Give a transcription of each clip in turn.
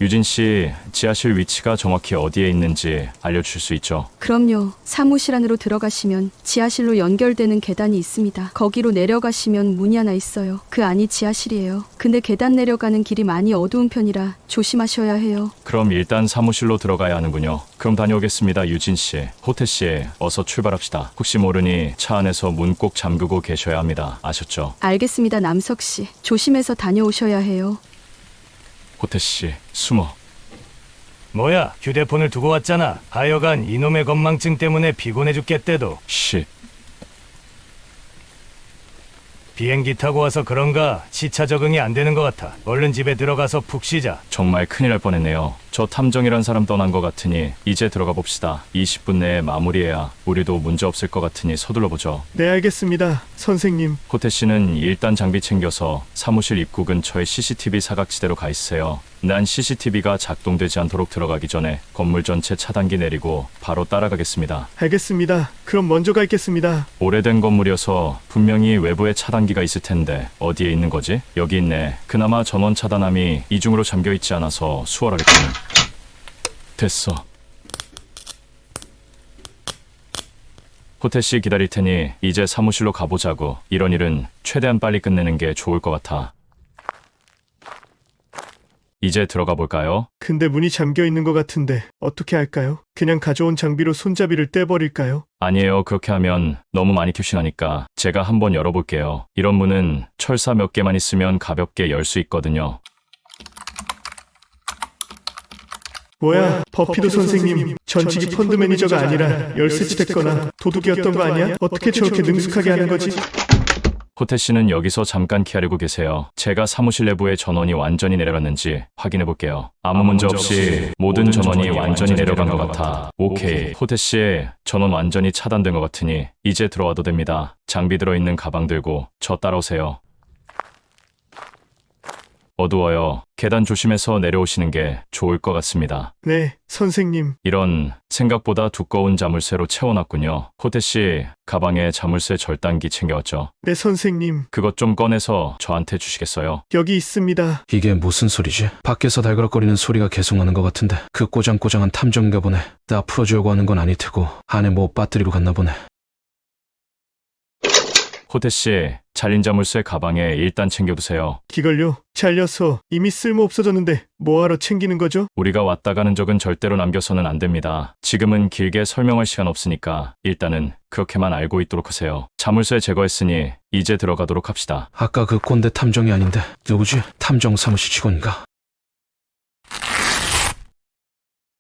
유진 씨, 지하실 위치가 정확히 어디에 있는지 알려주실 수 있죠? 그럼요. 사무실 안으로 들어가시면 지하실로 연결되는 계단이 있습니다. 거기로 내려가시면 문이 하나 있어요. 그 안이 지하실이에요. 근데 계단 내려가는 길이 많이 어두운 편이라 조심하셔야 해요. 그럼 일단 사무실로 들어가야 하는군요. 그럼 다녀오겠습니다, 유진 씨. 호태 씨, 어서 출발합시다. 혹시 모르니 차 안에서 문 꼭 잠그고 계셔야 합니다. 아셨죠? 알겠습니다, 남석 씨. 조심해서 다녀오셔야 해요. 호태 씨, 숨어. 뭐야, 휴대폰을 두고 왔잖아. 하여간 이놈의 건망증 때문에 피곤해 죽겠대도. 씨, 비행기 타고 와서 그런가 시차 적응이 안 되는 것 같아. 얼른 집에 들어가서 푹 쉬자. 정말 큰일 날 뻔했네요. 저 탐정이란 사람 떠난 것 같으니 이제 들어가 봅시다. 20분 내에 마무리해야 우리도 문제 없을 것 같으니 서둘러 보죠. 네, 알겠습니다, 선생님. 호태 씨는 일단 장비 챙겨서 사무실 입구 근처의 CCTV 사각지대로 가 있으세요. 난 CCTV가 작동되지 않도록 들어가기 전에 건물 전체 차단기 내리고 바로 따라가겠습니다. 알겠습니다. 그럼 먼저 가 있겠습니다. 오래된 건물이어서 분명히 외부에 차단기가 있을 텐데 어디에 있는 거지? 여기 있네. 그나마 전원 차단함이 이중으로 잠겨 있지 않아서 수월하겠군. 됐어. 호태 씨 기다릴 테니 이제 사무실로 가보자고. 이런 일은 최대한 빨리 끝내는 게 좋을 것 같아. 이제 들어가 볼까요? 근데 문이 잠겨 있는 것 같은데 어떻게 할까요? 그냥 가져온 장비로 손잡이를 떼버릴까요? 아니에요. 그렇게 하면 너무 많이 큐신하니까 제가 한번 열어볼게요. 이런 문은 철사 몇 개만 있으면 가볍게 열 수 있거든요. 뭐야, 버피도 선생님. 전직이 펀드 매니저가 아니라 열쇠치 됐거나 도둑이었던 거 아니야? 어떻게 저렇게 능숙하게 하는 거지? 호태 씨는 여기서 잠깐 기다리고 계세요. 제가 사무실 내부의 전원이 완전히 내려갔는지 확인해 볼게요. 아무 문제 없이 모든 전원이 완전히 내려간 것 같아. 오케이. 호태 씨, 전원 완전히 차단된 것 같으니 이제 들어와도 됩니다. 장비 들어있는 가방 들고 저 따라오세요. 어두워요. 계단 조심해서 내려오시는 게 좋을 것 같습니다. 네, 선생님. 이런 생각보다 두꺼운 자물쇠로 채워놨군요. 호태 씨, 가방에 자물쇠 절단기 챙겨왔죠? 네, 선생님. 그것 좀 꺼내서 저한테 주시겠어요? 여기 있습니다. 이게 무슨 소리지? 밖에서 달그락거리는 소리가 계속 나는 것 같은데 그 꼬장꼬장한 탐정인가 보네. 나 풀어주려고 하는 건 아닐 테고 안에 뭐 빠뜨리러 갔나 보네. 호태 씨, 잘린 자물쇠 가방에 일단 챙겨두세요. 기걸요. 잘려서 이미 쓸모 없어졌는데 뭐하러 챙기는 거죠? 우리가 왔다 가는 적은 절대로 남겨서는 안 됩니다. 지금은 길게 설명할 시간 없으니까 일단은 그렇게만 알고 있도록 하세요. 자물쇠 제거했으니 이제 들어가도록 합시다. 아까 그 꼰대 탐정이 아닌데 누구지? 탐정 사무실 직원인가?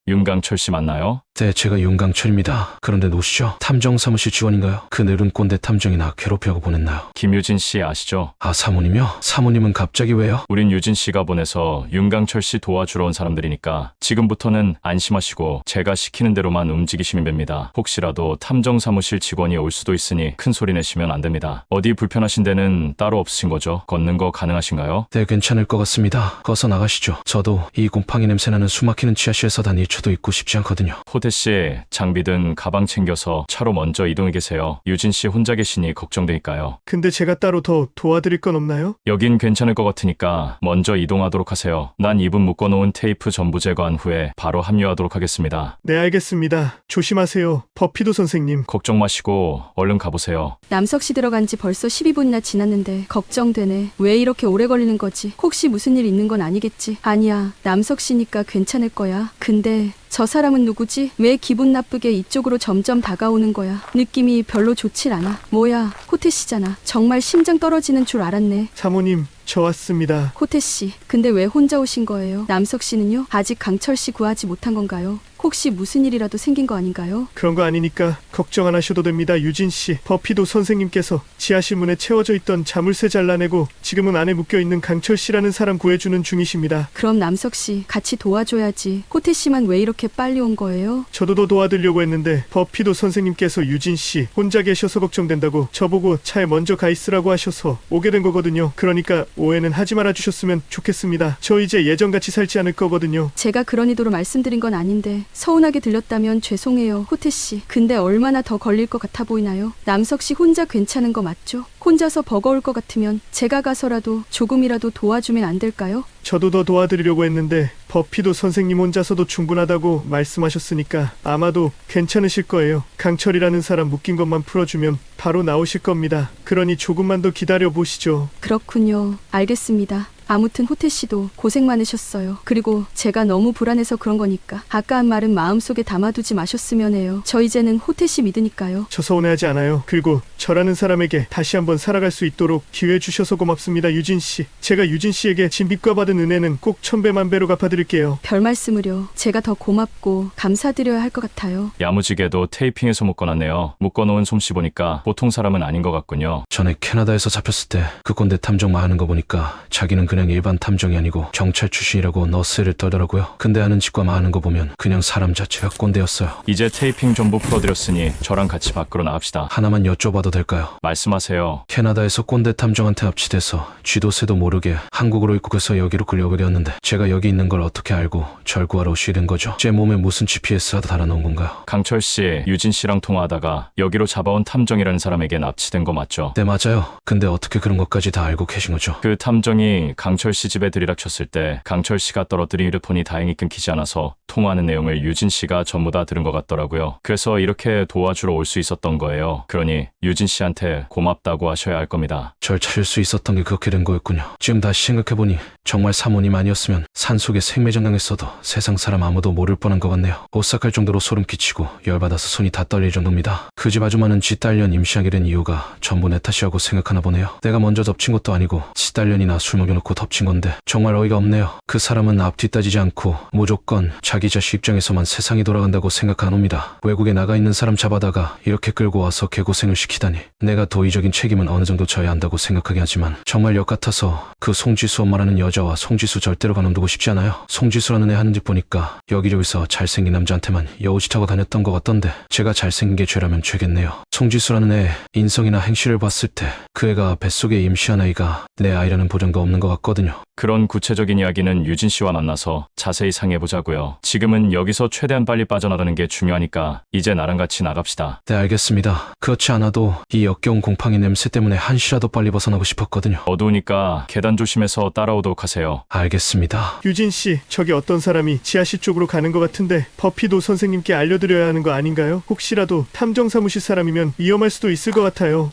윤강철 씨 맞나요? 네, 제가 윤강철입니다. 그런데 노시죠? 탐정 사무실 직원인가요? 그 늙은 꼰대 탐정이 나 괴롭히려고 보냈나요? 김유진 씨 아시죠? 아, 사모님이요? 사모님은 갑자기 왜요? 우린 유진 씨가 보내서 윤강철 씨 도와주러 온 사람들이니까 지금부터는 안심하시고 제가 시키는 대로만 움직이시면 됩니다. 혹시라도 탐정 사무실 직원이 올 수도 있으니 큰 소리 내시면 안 됩니다. 어디 불편하신 데는 따로 없으신 거죠? 걷는 거 가능하신가요? 네, 괜찮을 것 같습니다. 거서 나가시죠. 저도 이 곰팡이 냄새나는 숨막히는 지하실에서 단 1초도 있고 싶지 않거든요. 호태 씨, 장비 등 가방 챙겨서 차로 먼저 이동해 계세요. 유진 씨 혼자 계시니 걱정되니까요. 근데 제가 따로 더 도와드릴 건 없나요? 여긴 괜찮을 것 같으니까 먼저 이동하도록 하세요. 난 이분 묶어놓은 테이프 전부 제거한 후에 바로 합류하도록 하겠습니다. 네, 알겠습니다. 조심하세요, 버피도 선생님. 걱정 마시고 얼른 가보세요. 남석 씨 들어간 지 벌써 12분이나 지났는데 걱정되네. 왜 이렇게 오래 걸리는 거지? 혹시 무슨 일 있는 건 아니겠지? 아니야, 남석 씨니까 괜찮을 거야. 근데 저 사람은 누구지? 왜 기분 나쁘게 이쪽으로 점점 다가오는 거야? 느낌이 별로 좋질 않아. 뭐야, 호태 씨잖아. 정말 심장 떨어지는 줄 알았네. 사모님, 저 왔습니다. 호태 씨, 근데 왜 혼자 오신 거예요? 남석 씨는요? 아직 강철 씨 구하지 못한 건가요? 혹시 무슨 일이라도 생긴 거 아닌가요? 그런 거 아니니까 걱정 안 하셔도 됩니다, 유진 씨. 버피도 선생님께서 지하실 문에 채워져 있던 자물쇠 잘라내고 지금은 안에 묶여있는 강철 씨라는 사람 구해주는 중이십니다. 그럼 남석 씨 같이 도와줘야지. 호태 씨만 왜 이렇게 빨리 온 거예요? 저도 더 도와드리려고 했는데 버피도 선생님께서 유진 씨 혼자 계셔서 걱정된다고 저보고 차에 먼저 가 있으라고 하셔서 오게 된 거거든요. 그러니까 오해는 하지 말아 주셨으면 좋겠습니다. 저 이제 예전같이 살지 않을 거거든요. 제가 그런 의도로 말씀드린 건 아닌데 서운하게 들렸다면 죄송해요, 호태 씨. 근데 얼마나 더 걸릴 것 같아 보이나요? 남석 씨 혼자 괜찮은 거 맞죠? 혼자서 버거울 것 같으면 제가 가서라도 조금이라도 도와주면 안 될까요? 저도 더 도와드리려고 했는데 버피도 선생님 혼자서도 충분하다고 말씀하셨으니까 아마도 괜찮으실 거예요. 강철이라는 사람 묶인 것만 풀어주면 바로 나오실 겁니다. 그러니 조금만 더 기다려 보시죠. 그렇군요. 알겠습니다. 아무튼 호태 씨도 고생 많으셨어요. 그리고 제가 너무 불안해서 그런 거니까 아까 한 말은 마음속에 담아두지 마셨으면 해요. 저 이제는 호태 씨 믿으니까요. 저 서운해하지 않아요. 그리고 저라는 사람에게 다시 한번 살아갈 수 있도록 기회 주셔서 고맙습니다, 유진 씨. 제가 유진 씨에게 진 빚과 받은 은혜는 꼭 천배만배로 갚아드릴게요. 별 말씀을요. 제가 더 고맙고 감사드려야 할 것 같아요. 야무지게도 테이핑해서 묶어놨네요. 묶어놓은 솜씨 보니까 보통 사람은 아닌 것 같군요. 전에 캐나다에서 잡혔을 때 그 꼰대 탐정만 하는 거 보니까 자기는 그냥 일반 탐정이 아니고 경찰 출신이라고 너스를 떨더라고요. 근데 하는 짓과 마하는 거 보면 그냥 사람 자체가 꼰대였어요. 이제 테이핑 전부 풀어드렸으니 저랑 같이 밖으로 나갑시다. 하나만 여쭤봐도 될까요? 말씀하세요. 캐나다에서 꼰대 탐정한테 합치돼서 쥐도 새도 모르게 한국으로 입국해서 여기로 끌려오게 되었는데 제가 여기 있는 걸 어떻게 알고 절 구하러 오시게 된 거죠? 제 몸에 무슨 GPS가 달아놓은 건가요? 강철 씨, 유진 씨랑 통화하다가 여기로 잡아온 탐정이라는 사람에게 납치된 거 맞죠? 네, 맞아요. 근데 어떻게 그런 것까지 다 알고 계신 거죠? 그 탐정이 강철 씨 집에 들이닥쳤을 때 강철 씨가 떨어뜨린 휴대폰이 다행히 끊기지 않아서 통화하는 내용을 유진 씨가 전부 다 들은 것 같더라고요. 그래서 이렇게 도와주러 올 수 있었던 거예요. 그러니 유진 씨한테 고맙다고 하셔야 할 겁니다. 절 찾을 수 있었던 게 그렇게 된 거였군요. 지금 다시 생각해보니 정말 사모님 아니었으면 산속에 생매장당했어도 세상 사람 아무도 모를 뻔한 것 같네요. 오싹할 정도로 소름 끼치고 열받아서 손이 다 떨릴 정도입니다. 그 집 아주마는 지 딸년 임신하게 된 이유가 전부 내 탓이라고 생각하나 보네요. 내가 먼저 덮친 것도 아니고 지 딸년이나 술 먹여놓고 덮친 건데 정말 어이가 없네요. 그 사람은 앞뒤 따지지 않고 무조건 자기 자식 입장에서만 세상이 돌아간다고 생각하노입니다. 외국에 나가 있는 사람 잡아다가 이렇게 끌고 와서 개고생을 시키다니. 내가 도의적인 책임은 어느 정도 져야 한다고 생각하긴 하지만 정말 역 같아서 그 송지수 엄마라는 여자와 송지수 절대로 가만두고 싶지 않아요. 송지수라는 애 하는 짓 보니까 여기저기서 잘생긴 남자한테만 여우짓하고 다녔던 것 같던데 제가 잘생긴 게 죄라면 죄겠네요. 송지수라는 애 인성이나 행실을 봤을 때 그 애가 뱃속에 임시한 아이가 내 아이라는 보장도 없는 것 같거든요. 그런 구체적인 이야기는 유진 씨와 만나서 자세히 상의해보자고요. 지금은 여기서 최대한 빨리 빠져나가는 게 중요하니까 이제 나랑 같이 나갑시다. 네, 알겠습니다. 그렇지 않아도 이 역겨운 곰팡이 냄새 때문에 한시라도 빨리 벗어나고 싶었거든요. 어두우니까 계단 조심해서 따라오도록 하세요. 알겠습니다. 유진 씨, 저기 어떤 사람이 지하실 쪽으로 가는 것 같은데 버피도 선생님께 알려드려야 하는 거 아닌가요? 혹시라도 탐정 사무실 사람이면 위험할 수도 있을 것 같아요.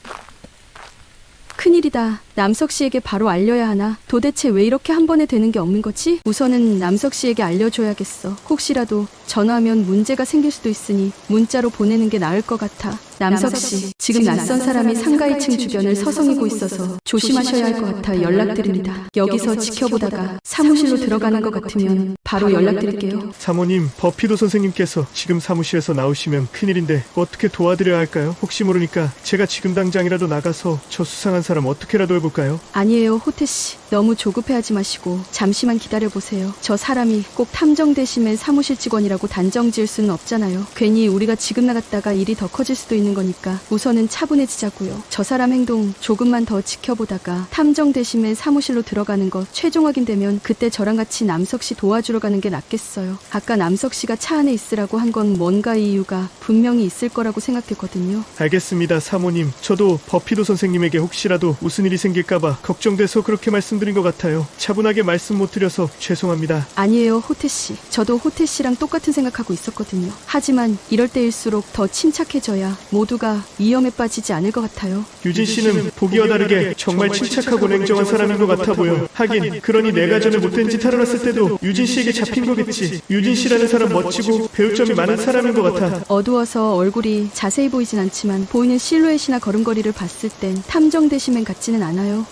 큰일이다. 남석 씨에게 바로 알려야 하나? 도대체 왜 이렇게 한 번에 되는 게 없는 거지? 우선은 남석 씨에게 알려줘야겠어. 혹시라도 전화하면 문제가 생길 수도 있으니 문자로 보내는 게 나을 것 같아. 남석 씨, 지금 낯선 사람이 상가 2층 주변을 서성이고 있어서 조심하셔야 할 것 같아 연락드립니다. 여기서 지켜보다가 사무실로 들어가는 것 같으면 바로 연락드릴게요. 사모님, 버피도 선생님께서 지금 사무실에서 나오시면 큰일인데 어떻게 도와드려야 할까요? 혹시 모르니까 제가 지금 당장이라도 나가서 저 수상한 사람 어떻게라도 해볼까요? 아니에요, 호태 씨. 너무 조급해하지 마시고 잠시만 기다려보세요. 저 사람이 꼭 탐정대심의 사무실 직원이라고 단정 지을 수는 없잖아요. 괜히 우리가 지금 나갔다가 일이 더 커질 수도 있는 거니까 우선은 차분해지자고요. 저 사람 행동 조금만 더 지켜보다가 탐정대심의 사무실로 들어가는 거 최종 확인되면 그때 저랑 같이 남석 씨 도와주러 가는 게 낫겠어요. 아까 남석 씨가 차 안에 있으라고 한 건 뭔가 이유가 분명히 있을 거라고 생각했거든요. 알겠습니다, 사모님. 저도 버피도 선생님에게 혹시라도 무슨 일이 생길까봐 걱정돼서 그렇게 말씀드린 것 같아요. 차분하게 말씀 못 드려서 죄송합니다. 아니에요, 호태 씨. 저도 호태 씨랑 똑같은 생각하고 있었거든요. 하지만 이럴 때일수록 더 침착해져야 모두가 위험에 빠지지 않을 것 같아요. 유진 씨는 보기와 다르게 정말 침착하고 냉정한 사람인 것 같아 보여. 하긴 그러니 내가 전에 못된 짓 하러 갔을 때도 유진 씨에게 잡힌 거겠지. 유진 씨라는 사람 멋지고 배울 점이 많은 사람인 것 같아. 어두워서 얼굴이 자세히 보이진 않지만 보이는 실루엣이나 걸음걸이를 봤을 땐 탐정대심맨 같지는 않아요.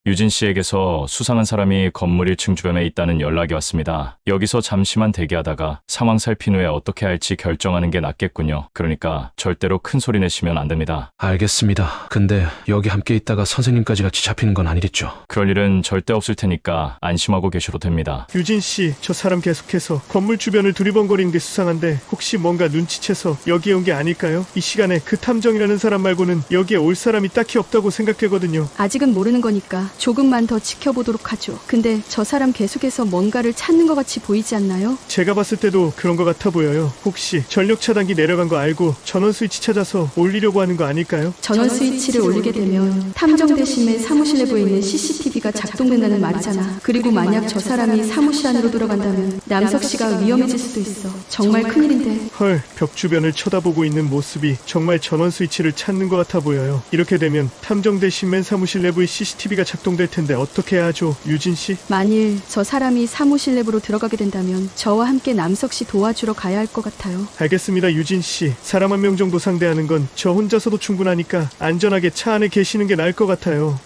유진 씨에게서 수상한 사람이 건물 1층 주변에 있다는 연락이 왔습니다. 여기서 잠시만 대기하다가 상황 살핀 후에 어떻게 할지 결정하는 게 낫겠군요. 그러니까 절대로 큰 소리 내시면 안 됩니다. 알겠습니다. 근데 여기 함께 있다가 선생님까지 같이 잡히는 건 아니겠죠? 그럴 일은 절대 없을 테니까 안심하고 계셔도 됩니다. 유진 씨, 저 사람 계속해서 건물 주변을 두리번거리는 게 수상한데 혹시 뭔가 눈치채서 여기에 온 게 아닐까요? 이 시간에 그 탐정이라는 사람 말고는 여기에 올 사람이 딱히 없다고 생각되거든요. 아직은 모르는 거니까 조금만 더 지켜보도록 하죠. 근데 저 사람 계속해서 뭔가를 찾는 것 같이 보이지 않나요? 제가 봤을 때도 그런 것 같아 보여요. 혹시 전력 차단기 내려간 거 알고 전원 스위치 찾아서 올리려고 하는 거 아닐까요? 전원 스위치를 올리게 되면 탐정대심의 사무실 내부에 있는 CCTV가 작동된다는 말이잖아. 그리고 만약 저 사람이 사무실 안으로 들어간다면 남석 씨가 위험해질 수도 있어. 정말 큰일인데. 헐, 벽 주변을 쳐다보고 있는 모습이 정말 전원 스위치를 찾는 것 같아 보여요. 이렇게 되면 탐정대 신맨 사무실 내부의 CCTV가 작동될 텐데 어떻게 해야 하죠, 유진 씨? 만일 저 사람이 사무실 내부로 들어가게 된다면 저와 함께 남석 씨 도와주러 가야 할 것 같아요. 알겠습니다, 유진 씨. 사람 한 명 정도 상대하는 건 저 혼자서도 충분하니까 안전하게 차 안에 계시는 게 나을 것 같아요.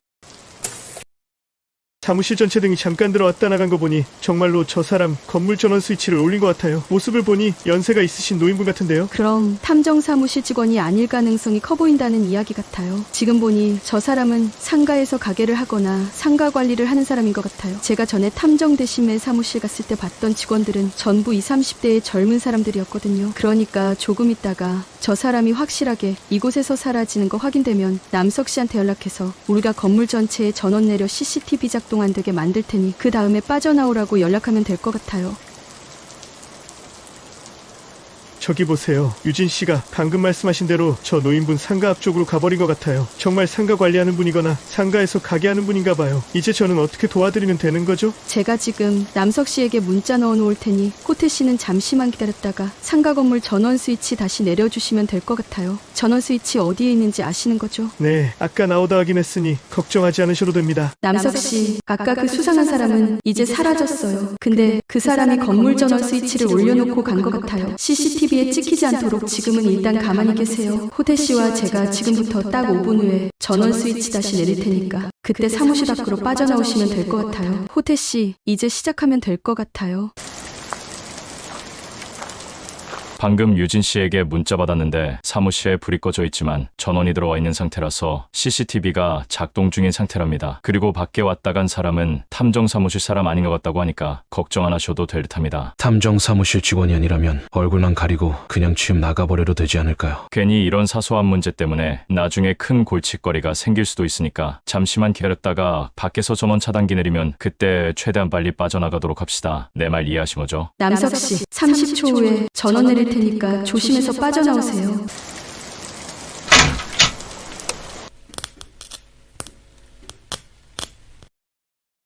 사무실 전체 등이 잠깐 들어왔다 나간 거 보니 정말로 저 사람 건물 전원 스위치를 올린 것 같아요. 모습을 보니 연세가 있으신 노인분 같은데요. 그럼 탐정 사무실 직원이 아닐 가능성이 커 보인다는 이야기 같아요. 지금 보니 저 사람은 상가에서 가게를 하거나 상가 관리를 하는 사람인 것 같아요. 제가 전에 탐정 대신맨 사무실 갔을 때 봤던 직원들은 전부 20, 30대의 젊은 사람들이었거든요. 그러니까 조금 있다가 저 사람이 확실하게 이곳에서 사라지는 거 확인되면 남석 씨한테 연락해서 우리가 건물 전체에 전원 내려 CCTV 작동 안 되게 만들 테니 그 다음에 빠져나오라고 연락하면 될 것 같아요. 저기 보세요. 유진 씨가 방금 말씀하신 대로 저 노인분 상가 앞쪽으로 가버린 것 같아요. 정말 상가 관리하는 분이거나 상가에서 가게 하는 분인가 봐요. 이제 저는 어떻게 도와드리면 되는 거죠? 제가 지금 남석 씨에게 문자 넣어놓을 테니 호태 씨는 잠시만 기다렸다가 상가 건물 전원 스위치 다시 내려주시면 될 것 같아요. 전원 스위치 어디에 있는지 아시는 거죠? 네, 아까 나오다 확인했으니 걱정하지 않으셔도 됩니다. 남석 씨, 아까 그 수상한 사람은 이제 사라졌어요. 근데 그 사람이 건물 전원 스위치를 올려놓고 간 것 같아요. CCTV에 찍히지 않도록 지금은 일단 가만히 계세요. 호태 씨와 제가 지금부터 딱 5분 후에 전원 스위치 다시 내릴 테니까 그때 사무실 밖으로 빠져나오시면 될 것 같아요. 호태 씨, 이제 시작하면 될 것 같아요. 방금 유진 씨에게 문자 받았는데 사무실에 불이 꺼져 있지만 전원이 들어와 있는 상태라서 CCTV가 작동 중인 상태랍니다. 그리고 밖에 왔다 간 사람은 탐정 사무실 사람 아닌 것 같다고 하니까 걱정 안 하셔도 될 듯합니다. 탐정 사무실 직원이 아니라면 얼굴만 가리고 그냥 취임 나가버려도 되지 않을까요? 괜히 이런 사소한 문제 때문에 나중에 큰 골칫거리가 생길 수도 있으니까 잠시만 기다렸다가 밖에서 전원 차단기 내리면 그때 최대한 빨리 빠져나가도록 합시다. 내 말 이해하신 거죠? 남석 씨, 30초 후에 전원 내릴 테니까 조심해서 빠져나오세요.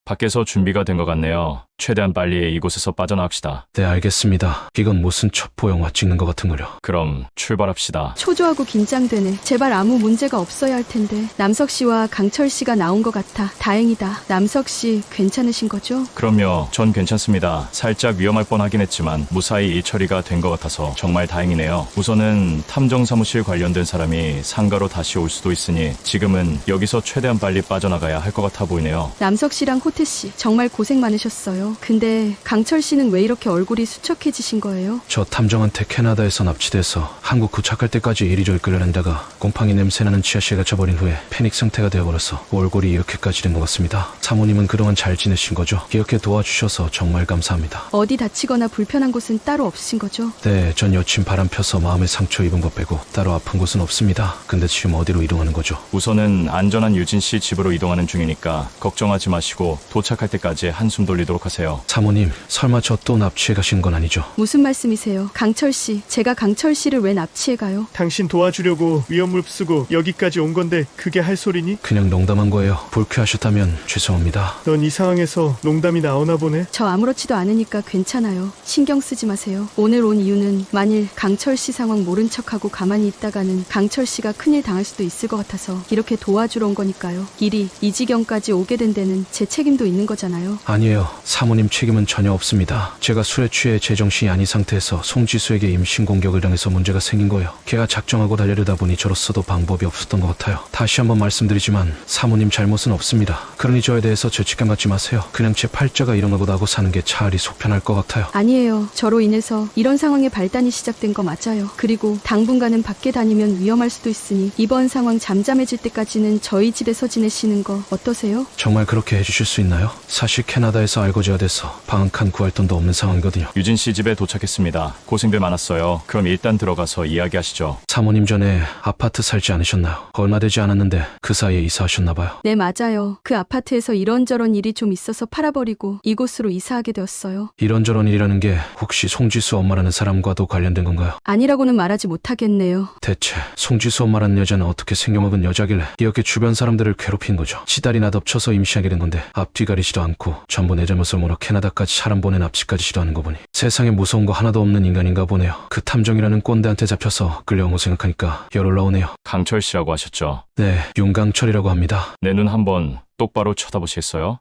밖에서 준비가 된 것 같네요. 최대한 빨리 이곳에서 빠져나갑시다. 네, 알겠습니다. 이건 무슨 첩보 영화 찍는 것 같은 거려. 그럼 출발합시다. 초조하고 긴장되네. 제발 아무 문제가 없어야 할 텐데. 남석 씨와 강철 씨가 나온 것 같아. 다행이다. 남석 씨 괜찮으신 거죠? 그럼요. 전 괜찮습니다. 살짝 위험할 뻔하긴 했지만 무사히 일 처리가 된 것 같아서 정말 다행이네요. 우선은 탐정 사무실 관련된 사람이 상가로 다시 올 수도 있으니 지금은 여기서 최대한 빨리 빠져나가야 할 것 같아 보이네요. 남석 씨랑 호태 씨 정말 고생 많으셨어요. 근데 강철 씨는 왜 이렇게 얼굴이 수척해지신 거예요? 저 탐정한테 캐나다에서 납치돼서 한국 도착할 때까지 이리저리 끌려다니다가 곰팡이 냄새나는 지하실에 갇혀버린 후에 패닉 상태가 되어버려서 얼굴이 이렇게까지 된 것 같습니다. 사모님은 그동안 잘 지내신 거죠? 이렇게 도와주셔서 정말 감사합니다. 어디 다치거나 불편한 곳은 따로 없으신 거죠? 네, 전 여친 바람 펴서 마음에 상처 입은 것 빼고 따로 아픈 곳은 없습니다. 근데 지금 어디로 이동하는 거죠? 우선은 안전한 유진 씨 집으로 이동하는 중이니까 걱정하지 마시고 도착할 때까지 한숨 돌리도록 하세요. 사모님, 설마 저 또 납치해 가신 건 아니죠? 무슨 말씀이세요? 강철 씨, 제가 강철 씨를 왜 납치해 가요? 당신 도와주려고 위험물 쓰고 여기까지 온 건데 그게 할 소리니? 그냥 농담한 거예요. 불쾌하셨다면 죄송합니다. 넌 이 상황에서 농담이 나오나 보네? 저 아무렇지도 않으니까 괜찮아요. 신경 쓰지 마세요. 오늘 온 이유는 만일 강철 씨 상황 모른 척하고 가만히 있다가는 강철 씨가 큰일 당할 수도 있을 것 같아서 이렇게 도와주러 온 거니까요. 일이 이 지경까지 오게 된 데는 제 책임도 있는 거잖아요. 아니에요. 사모님 책임은 전혀 없습니다. 제가 술에 취해 제정신이 아닌 상태에서 송지수에게 임신 공격을 당해서 문제가 생긴 거예요. 걔가 작정하고 달려들다 보니 저로서도 방법이 없었던 것 같아요. 다시 한번 말씀드리지만 사모님 잘못은 없습니다. 그러니 저에 대해서 죄책감 갖지 마세요. 그냥 제 팔자가 이런 거고 나고 사는 게 차라리 속편할 것 같아요. 아니에요. 저로 인해서 이런 상황의 발단이 시작된 거 맞아요. 그리고 당분간은 밖에 다니면 위험할 수도 있으니 이번 상황 잠잠해질 때까지는 저희 집에서 지내시는 거 어떠세요? 정말 그렇게 해주실 수 있나요? 사실 캐나다에서 알고 알거지가 돼서 방 한 칸 구할 돈도 없는 상황이거든요. 유진 씨 집에 도착했습니다. 고생들 많았어요. 그럼 일단 들어가서 이야기하시죠. 사모님 전에 아파트 살지 않으셨나요? 얼마 되지 않았는데 그 사이에 이사하셨나봐요. 네, 맞아요. 그 아파트에서 이런저런 일이 좀 있어서 팔아버리고 이곳으로 이사하게 되었어요. 이런저런 일이라는 게 혹시 송지수 엄마라는 사람과도 관련된 건가요? 아니라고는 말하지 못하겠네요. 대체 송지수 엄마라는 여자는 어떻게 생겨먹은 여자길래 이렇게 주변 사람들을 괴롭힌 거죠? 시달이나 덮쳐서 임시하게 된 건데 앞뒤 가리지도 않고 전부 내 잘못을 몰아 캐나다까지 사람 보낸 납치까지 싫어하는 거 보니 세상에 무서운 거 하나도 없는 인간인가 보네요. 그 탐정이라는 꼰대한테 잡혀서 끌려온 거 생각하니까 열 올라오네요. 강철 씨라고 하셨죠? 네, 윤강철이라고 합니다. 내 눈 한번 똑바로 쳐다보시겠어요?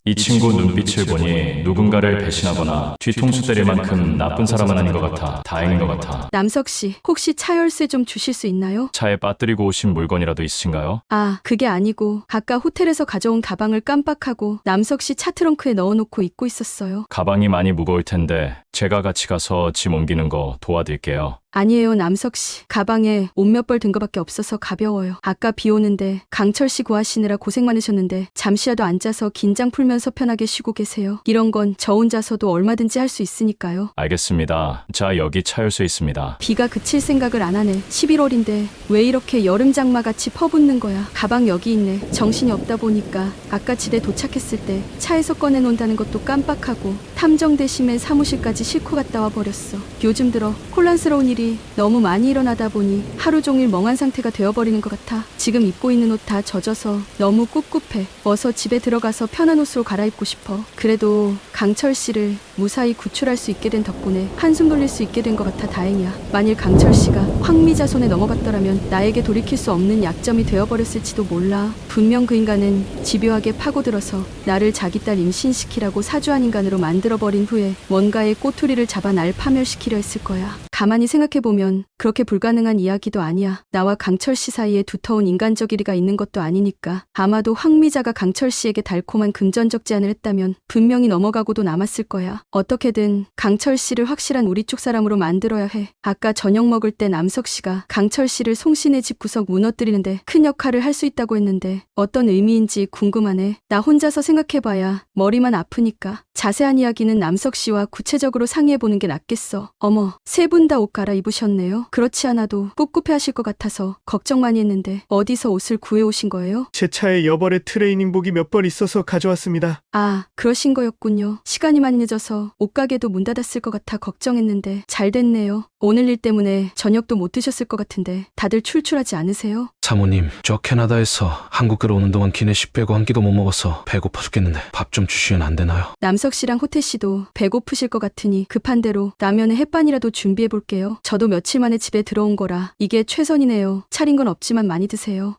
이 친구 눈빛을 보니 누군가를 배신하거나 뒤통수 때릴 만큼 나쁜 사람은 아닌 것 같아 다행인 것 같아. 남석 씨, 혹시 차 열쇠 좀 주실 수 있나요? 차에 빠뜨리고 오신 물건이라도 있으신가요? 아, 그게 아니고 아까 호텔에서 가져온 가방을 깜빡하고 남석 씨 차 트렁크에 넣어놓고 잊고 있었어요. 가방이 많이 무거울 텐데 제가 같이 가서 짐 옮기는 거 도와드릴게요. 아니에요, 남석 씨. 가방에 옷 몇 벌 든 거밖에 없어서 가벼워요. 아까 비 오는데 강철 씨 구하시느라 고생 많으셨는데 잠시라도 앉아서 긴장 풀면서 편하게 쉬고 계세요. 이런 건 저 혼자서도 얼마든지 할 수 있으니까요. 알겠습니다. 자, 여기 차 열쇠 있습니다. 비가 그칠 생각을 안 하네. 11월인데 왜 이렇게 여름 장마같이 퍼붓는 거야. 가방 여기 있네. 정신이 없다 보니까 아까 집에 도착했을 때 차에서 꺼내놓는다는 것도 깜빡하고 탐정 대심의 사무실까지 싣고 갔다 와 버렸어. 요즘 들어 혼란스러운 일이 너무 많이 일어나다 보니 하루 종일 멍한 상태가 되어버리는 것 같아. 지금 입고 있는 옷 다 젖어서 너무 꿉꿉해. 어서 집에 들어가서 편한 옷으로 갈아입고 싶어. 그래도 강철 씨를 무사히 구출할 수 있게 된 덕분에 한숨 돌릴 수 있게 된 것 같아 다행이야. 만일 강철 씨가 황미자 손에 넘어갔더라면 나에게 돌이킬 수 없는 약점이 되어버렸을지도 몰라. 분명 그 인간은 집요하게 파고들어서 나를 자기 딸 임신시키라고 사주한 인간으로 만들어버린 후에 뭔가의 꼬투리를 잡아 날 파멸시키려 했을 거야. 가만히 생각해보면 그렇게 불가능한 이야기도 아니야. 나와 강철 씨 사이에 두터운 인간적 일이가 있는 것도 아니니까. 아마도 황미자가 강철 씨에게 달콤한 금전적 제안을 했다면 분명히 넘어가고도 남았을 거야. 어떻게든 강철 씨를 확실한 우리 쪽 사람으로 만들어야 해. 아까 저녁 먹을 때 남석 씨가 강철 씨를 송씨네 집 구석 무너뜨리는데 큰 역할을 할 수 있다고 했는데 어떤 의미인지 궁금하네. 나 혼자서 생각해봐야 머리만 아프니까. 자세한 이야기는 남석 씨와 구체적으로 상의해보는 게 낫겠어. 어머, 세 분 다 옷 갈아입으셨네요. 그렇지 않아도 꿉꿉해하실 것 같아서 걱정 많이 했는데 어디서 옷을 구해오신 거예요? 제 차에 여벌의 트레이닝복이 몇 벌 있어서 가져왔습니다. 아, 그러신 거였군요. 시간이 많이 늦어서 옷가게도 문 닫았을 것 같아 걱정했는데 잘 됐네요. 오늘 일 때문에 저녁도 못 드셨을 것 같은데 다들 출출하지 않으세요? 사모님, 저 캐나다에서 한국 들어오는 동안 기내식 빼고 한 끼도 못 먹어서 배고파 죽겠는데 밥 좀 주시면 안 되나요? 남석 씨랑 호태 씨도 배고프실 것 같으니 급한 대로 라면에 햇반이라도 준비해 볼게요. 저도 며칠 만에 집에 들어온 거라 이게 최선이네요. 차린 건 없지만 많이 드세요.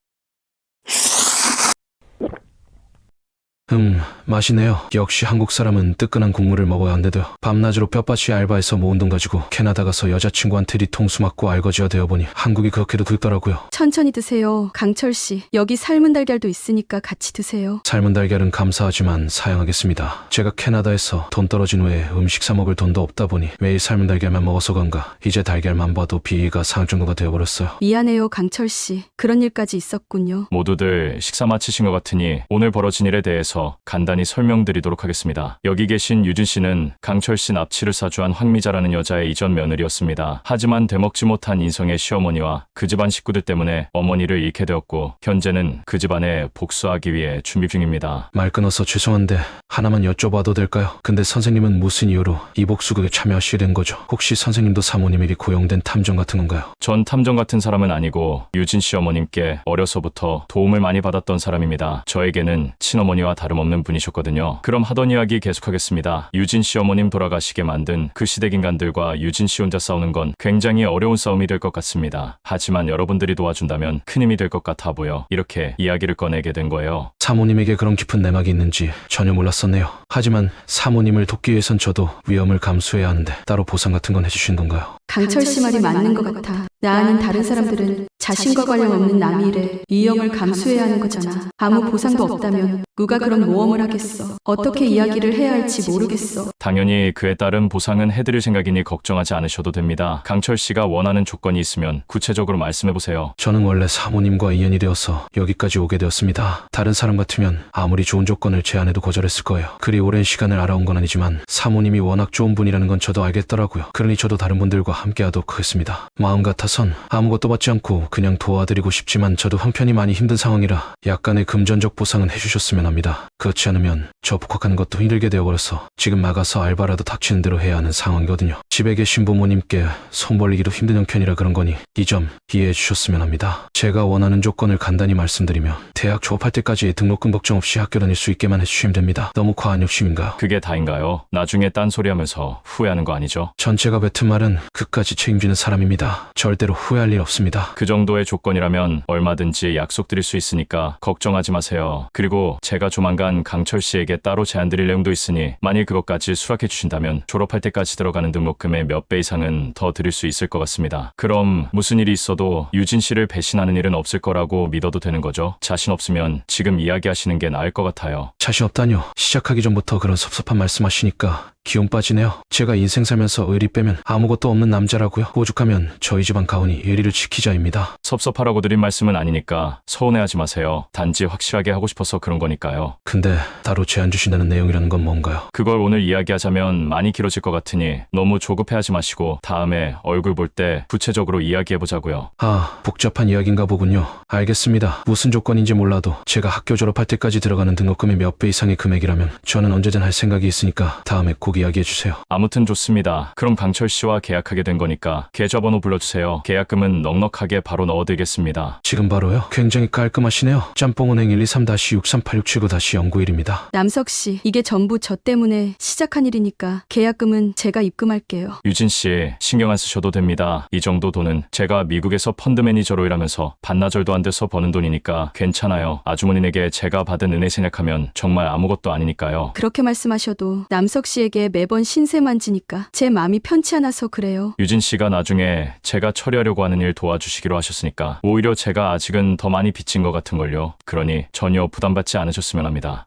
맛이네요. 역시 한국 사람은 뜨끈한 국물을 먹어야 한대도요. 밤낮으로 뼈빠치 알바해서 모은 돈 가지고 캐나다 가서 여자친구한테 뒤통수 맞고 알거지가 되어보니 한국이 그렇게도 굵더라고요. 천천히 드세요. 강철 씨, 여기 삶은 달걀도 있으니까 같이 드세요. 삶은 달걀은 감사하지만 사양하겠습니다. 제가 캐나다에서 돈 떨어진 후에 음식 사 먹을 돈도 없다 보니 매일 삶은 달걀만 먹어서 그런가 이제 달걀만 봐도 비위가 상할 정도가 되어버렸어요. 미안해요, 강철 씨. 그런 일까지 있었군요. 모두들 식사 마치신 것 같으니 오늘 벌어진 일에 대해서 간단히 설명드리도록 하겠습니다. 여기 계신 유진 씨는 강철 씨 납치를 사주한 황미자라는 여자의 이전 며느리였습니다. 하지만 되먹지 못한 인성의 시어머니와 그 집안 식구들 때문에 어머니를 잃게 되었고 현재는 그 집안에 복수하기 위해 준비 중입니다. 말 끊어서 죄송한데 하나만 여쭤봐도 될까요? 근데 선생님은 무슨 이유로 이 복수극에 참여하시게 된 거죠? 혹시 선생님도 사모님에게 고용된 탐정 같은 건가요? 전 탐정 같은 사람은 아니고 유진 씨 어머님께 어려서부터 도움을 많이 받았던 사람입니다. 저에게는 친어머니와 다름없는 분이셨거든요. 그럼 하던 이야기 계속하겠습니다. 유진 씨 어머님 돌아가시게 만든 그 시댁 인간들과 유진 씨 혼자 싸우는 건 굉장히 어려운 싸움이 될 것 같습니다. 하지만 여러분들이 도와준다면 큰 힘이 될 것 같아 보여 이렇게 이야기를 꺼내게 된 거예요. 사모님에게 그런 깊은 내막이 있는지 전혀 몰랐었네요. 하지만 사모님을 돕기 위해선 저도 위험을 감수해야 하는데 따로 보상 같은 건 해주신 건가요? 강철 씨 말이 맞는 것 같아. 나 아닌 다른 사람들은 자신과 관련 없는 남의 일에 위험을 감수해야 하는 거잖아. 아무 보상도 없다면 누가 그런 모험을 하겠어. 어떻게 이야기를 해야 할지 모르겠어. 당연히 그에 따른 보상은 해드릴 생각이니 걱정하지 않으셔도 됩니다. 강철 씨가 원하는 조건이 있으면 구체적으로 말씀해보세요. 저는 원래 사모님과 인연이 되어서 여기까지 오게 되었습니다. 다른 사람 같으면 아무리 좋은 조건을 제안해도 거절했을 거예요. 그리 오랜 시간을 알아온 건 아니지만 사모님이 워낙 좋은 분이라는 건 저도 알겠더라고요. 그러니 저도 다른 분들과 함께하도록 하겠습니다. 마음 같아선 아무것도 받지 않고 그냥 도와드리고 싶지만 저도 형편이 많이 힘든 상황이라 약간의 금전적 보상은 해주셨으면 합니다. 그렇지 않으면 저 복학하는 것도 힘들게 되어버려서 지금 나가서 알바라도 닥치는 대로 해야 하는 상황이거든요. 집에 계신 부모님께 손 벌리기도 힘든 형편이라 그런 거니 이 점 이해해 주셨으면 합니다. 제가 원하는 조건을 간단히 말씀드리면 대학 졸업할 때까지 등록금 걱정 없이 학교 다닐 수 있게만 해주시면 됩니다. 너무 과한 욕심인가요? 그게 다인가요? 나중에 딴소리 하면서 후회하는 거 아니죠? 전체가 뱉은 말은 끝까지 책임지는 사람입니다. 절대로 후회할 일 없습니다. 그 정도의 조건이라면 얼마든지 약속드릴 수 있으니까 걱정하지 마세요. 그리고 제가 조만간 강철 씨에게 따로 제안드릴 내용도 있으니 만일 그것까지 수락해 주신다면 졸업할 때까지 들어가는 등록금의 몇 배 이상은 더 드릴 수 있을 것 같습니다. 그럼 무슨 일이 있어도 유진 씨를 배신하는 일은 없을 거라고 믿어도 되는 거죠? 자신 없으면 지금 이야기하시는 게 나을 것 같아요. 자신 없다뇨. 시작하기 전부터 그런 섭섭한 말씀하시니까 기운 빠지네요. 제가 인생 살면서 의리 빼면 아무것도 없는 남자라고요. 오죽하면 저희 집안 가훈이 의리를 지키자입니다. 섭섭하라고 드린 말씀은 아니니까 서운해하지 마세요. 단지 확실하게 하고 싶어서 그런 거니까요. 근데 따로 제안 주신다는 내용이라는 건 뭔가요? 그걸 오늘 이야기하자면 많이 길어질 것 같으니 너무 조급해하지 마시고 다음에 얼굴 볼 때 구체적으로 이야기해보자고요. 아, 복잡한 이야기인가 보군요. 알겠습니다. 무슨 조건인지 몰라도 제가 학교 졸업할 때까지 들어가는 등록금의 몇 배 이상의 금액이라면 저는 언제든 할 생각이 있으니까 다음에 꼭 이야기해주세요. 아무튼 좋습니다. 그럼 강철 씨와 계약하게 된 거니까 계좌번호 불러주세요. 계약금은 넉넉하게 바로 넣어드리겠습니다. 지금 바로요? 굉장히 깔끔하시네요. 짬뽕은행 123-638679-09일입니다. 남석 씨, 이게 전부 저 때문에 시작한 일이니까 계약금은 제가 입금할게요. 유진 씨, 신경 안 쓰셔도 됩니다. 이 정도 돈은 제가 미국에서 펀드 매니저로 일하면서 반나절도 안 돼서 버는 돈이니까 괜찮아요. 아주머니에게 제가 받은 은혜 생각하면 정말 아무것도 아니니까요. 그렇게 말씀하셔도 남석 씨에게 매번 신세 만지니까 제 마음이 편치 않아서 그래요. 유진 씨가 나중에 제가 처리하려고 하는 일 도와주시기로 하셨으니까 오히려 제가 아직은 더 많이 빚진 것 같은걸요. 그러니 전혀 부담받지 않으셨으면 합니다.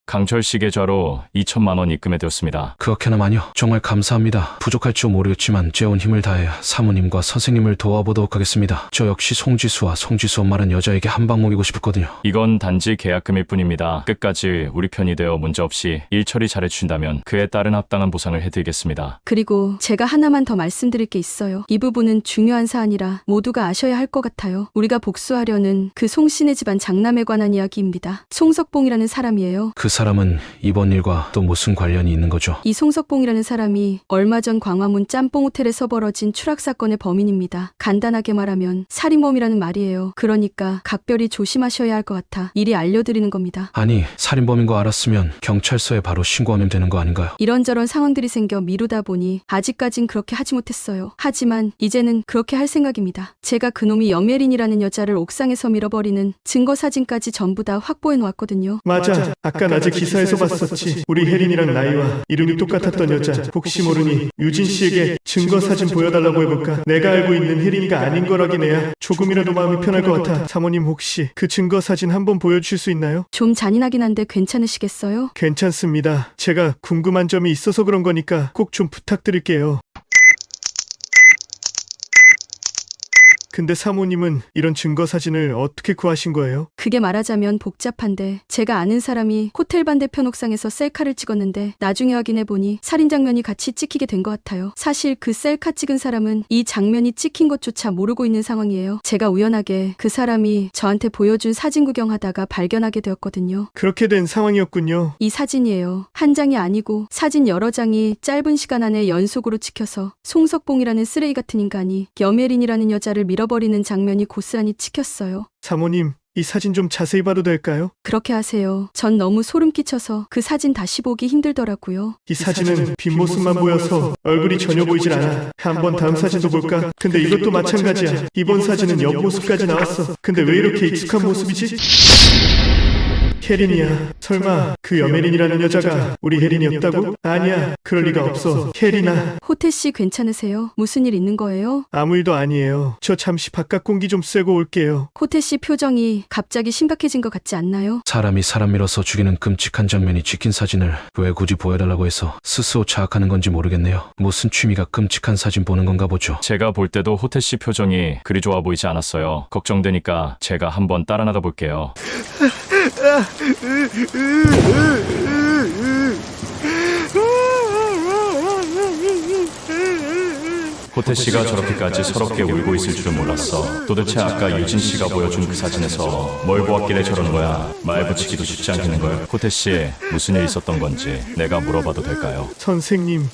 강철 씨 계좌로 2천만 원 입금해드렸습니다. 그렇게나 많이요? 정말 감사합니다. 부족할지 모르겠지만 제 온 힘을 다해 사모님과 선생님을 도와보도록 하겠습니다. 저 역시 송지수와 송지수 엄마란 여자에게 한 방 먹이고 싶었거든요. 이건 단지 계약금일 뿐입니다. 끝까지 우리 편이 되어 문제없이 일 처리 잘해주신다면 그에 따른 합당한 보상을 해드리겠습니다. 그리고 제가 하나만 더 말씀드릴 게 있어요. 이 부분은 중요한 사안이라 모두가 아셔야 할 것 같아요. 우리가 복수하려는 그 송씨네 집안 장남에 관한 이야기입니다. 송석봉이라는 사람이에요. 그 사람은 이번 일과 또 무슨 관련이 있는 거죠? 이 송석봉이라는 사람이 얼마 전 광화문 짬뽕 호텔에서 벌어진 추락 사건의 범인입니다. 간단하게 말하면 살인범이라는 말이에요. 그러니까 각별히 조심하셔야 할 것 같아 미리 알려드리는 겁니다. 아니, 살인범인 거 알았으면 경찰서에 바로 신고하면 되는 거 아닌가요? 이런저런 상황들이 생겨 미루다 보니 아직까진 그렇게 하지 못했어요. 하지만 이제는 그렇게 할 생각입니다. 제가 그놈이 염예린이라는 여자를 옥상에서 밀어버리는 증거 사진까지 전부 다 확보해 놓았거든요. 맞아. 아까 낮에 기사에서 봤었지. 우리 혜린이랑 나이와 이름이 똑같았던 여자. 혹시 모르니 유진 씨에게 증거 사진 보여달라고 해볼까? 내가 알고 있는 혜린이가 아닌 거라긴 해야 조금이라도 마음이 편할 것 같아. 사모님 혹시 그 증거 사진 한번 보여주실 수 있나요? 좀 잔인하긴 한데 괜찮으시겠어요? 괜찮습니다. 제가 궁금한 점이 있어서 그런 거니까 꼭 좀 부탁드릴게요. 근데 사모님은 이런 증거 사진을 어떻게 구하신 거예요? 그게 말하자면 복잡한데 제가 아는 사람이 호텔 반대편 옥상에서 셀카를 찍었는데 나중에 확인해보니 살인 장면이 같이 찍히게 된 것 같아요. 사실 그 셀카 찍은 사람은 이 장면이 찍힌 것조차 모르고 있는 상황이에요. 제가 우연하게 그 사람이 저한테 보여준 사진 구경하다가 발견하게 되었거든요. 그렇게 된 상황이었군요. 이 사진이에요. 한 장이 아니고 사진 여러 장이 짧은 시간 안에 연속으로 찍혀서 송석봉이라는 쓰레기 같은 인간이 염예린이라는 여자를 밀어버리는 장면이 고스란히 찍혔어요. 사모님, 이 사진 좀 자세히 봐도 될까요? 그렇게 하세요. 전 너무 소름 끼쳐서 그 사진 다시 보기 힘들더라고요. 이 사진은 뒷모습만 보여서 얼굴이 전혀 보이질 않아. 한번 다음 사진도 볼까? 근데 이것도 마찬가지야. 이번 사진은 옆모습까지 나왔어. 근데 왜 이렇게 익숙한 모습이지? 캐린이야. 설마 그 여메린이라는 여자가 우리 혜린이었다고? 아니야. 그럴 리가 없어. 캐린아. 호태 씨 괜찮으세요? 무슨 일 있는 거예요? 아무 일도 아니에요. 저 잠시 바깥 공기 좀 쐬고 올게요. 호태 씨 표정이 갑자기 심각해진 것 같지 않나요? 사람이 사람 밀어서 죽이는 끔찍한 장면이 찍힌 사진을 왜 굳이 보여달라고 해서 스스로 자학하는 건지 모르겠네요. 무슨 취미가 끔찍한 사진 보는 건가 보죠. 제가 볼 때도 호태 씨 표정이 그리 좋아 보이지 않았어요. 걱정되니까 제가 한번 따라 나가 볼게요. 호태 씨가 저렇게까지 서럽게 울고 있을 줄은 몰랐어. 도대체 아까 유진 씨가 보여준 그 사진에서 뭘 보았길래 저러는 거야? 말 붙이기도 쉽지 않겠는걸. 호태 씨, 무슨 일 있었던 건지 내가 물어봐도 될까요? 선생님.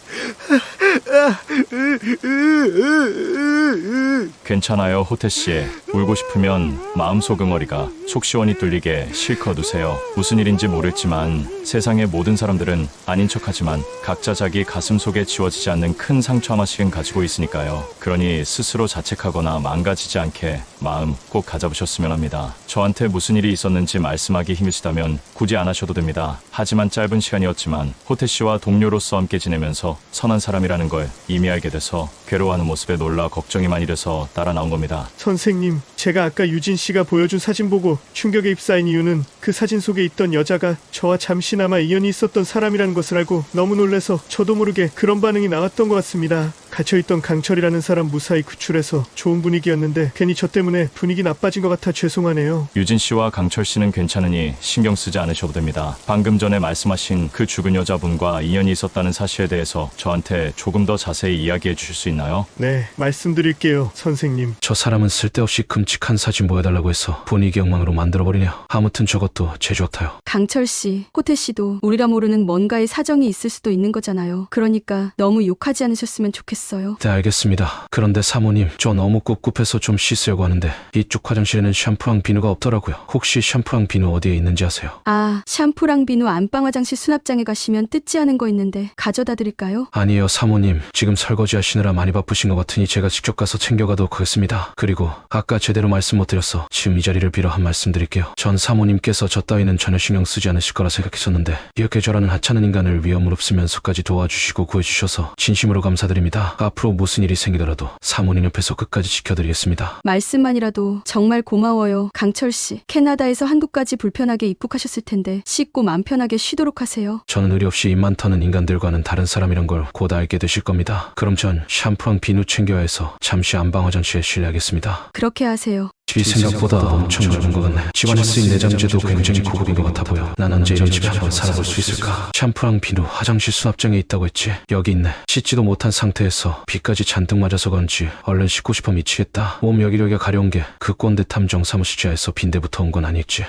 괜찮아요, 호태 씨. 울고 싶으면 마음속 응어리가 속 시원히 뚫리게 실컷 우세요. 무슨 일인지 모르겠지만 세상의 모든 사람들은 아닌 척하지만 각자 자기 가슴 속에 지워지지 않는 큰 상처 하나씩은 가지고 있으니까요. 그러니 스스로 자책하거나 망가지지 않게 마음 꼭 가져보셨으면 합니다. 저한테 무슨 일이 있었는지 말씀하기 힘드시다면 굳이 안 하셔도 됩니다. 하지만 짧은 시간이었지만 호태 씨와 동료로서 함께 지내면서 선한 사람이라는 걸 이미 알게 돼서 괴로워하는 모습에 놀라 걱정이 많이 돼서 따라 나온 겁니다. 선생님, 제가 아까 유진 씨가 보여준 사진 보고 충격에 휩싸인 이유는 그 사진 속에 있던 여자가 저와 잠시나마 인연이 있었던 사람이라는 것을 알고 너무 놀라서 저도 모르게 그런 반응이 나왔던 것 같습니다. 갇혀있던 강철이라는 사람 무사히 구출해서 좋은 분위기였는데 괜히 저 때문에 분위기 나빠진 것 같아 죄송하네요. 유진 씨와 강철 씨는 괜찮으니 신경 쓰지 않으셔도 됩니다. 방금 전에 말씀하신 그 죽은 여자분과 인연이 있었다는 사실에 대해서 저한테 조금 더 자세히 이야기해 주실 수 있나요? 네, 말씀드릴게요, 선생님. 저 사람은 쓸데없이 끔찍한 사진 보여달라고 해서 분위기 엉망으로 만들어버리네요. 아무튼 저것도 제주 같아요. 강철 씨, 호태 씨도 우리라 모르는 뭔가의 사정이 있을 수도 있는 거잖아요. 그러니까 너무 욕하지 않으셨으면 좋겠어요. 네, 알겠습니다. 그런데 사모님, 저 너무 꿉꿉해서 좀 씻으려고 하는데 이쪽 화장실에는 샴푸랑 비누가 없더라고요. 혹시 샴푸랑 비누 어디에 있는지 아세요? 아, 샴푸랑 비누 안방 화장실 수납장에 가시면 뜯지 않은 거 있는데 가져다 드릴까요? 아니에요, 사모님. 지금 설거지 하시느라 많이 바쁘신 것 같으니 제가 직접 가서 챙겨가도록 하겠습니다. 그리고 아까 제대로 말씀 못 드려서 지금 이 자리를 빌어 한 말씀 드릴게요. 전 사모님께서 저 따위는 전혀 신경 쓰지 않으실 거라 생각했었는데 이렇게 저라는 하찮은 인간을 위험을 없으면서까지 도와주시고 구해주셔서 진심으로 감사드립니다. 앞으로 무슨 일이 생기더라도 사모님 옆에서 끝까지 지켜드리겠습니다. 말씀만이라도 정말 고마워요, 강철 씨. 캐나다에서 한국까지 불편하게 입국하셨을 텐데 씻고 맘 편하게 쉬도록 하세요. 저는 의리 없이 입만 터는 인간들과는 다른 사람이란 걸 곧 알게 되실 겁니다. 그럼 전 샴푸랑 비누 챙겨야 해서 잠시 안방 화장실에 실례하겠습니다. 그렇게 하세요. 집이 생각보다 엄청 넓은 것 같네. 집안에 쓰인 내장재도 굉장히 고급인 것 같아 보여. 난 언제 이런 집에 한번 살아볼 수 있을까? 샴푸랑 비누 화장실 수납장에 있다고 했지? 여기 있네. 씻지도 못한 상태에서 비까지 잔뜩 맞아서 그런지 얼른 씻고 싶어 미치겠다. 몸 여기저기가 가려운 게 그 꼰대 탐정 사무실 지하에서 빈대부터 온 건 아니겠지?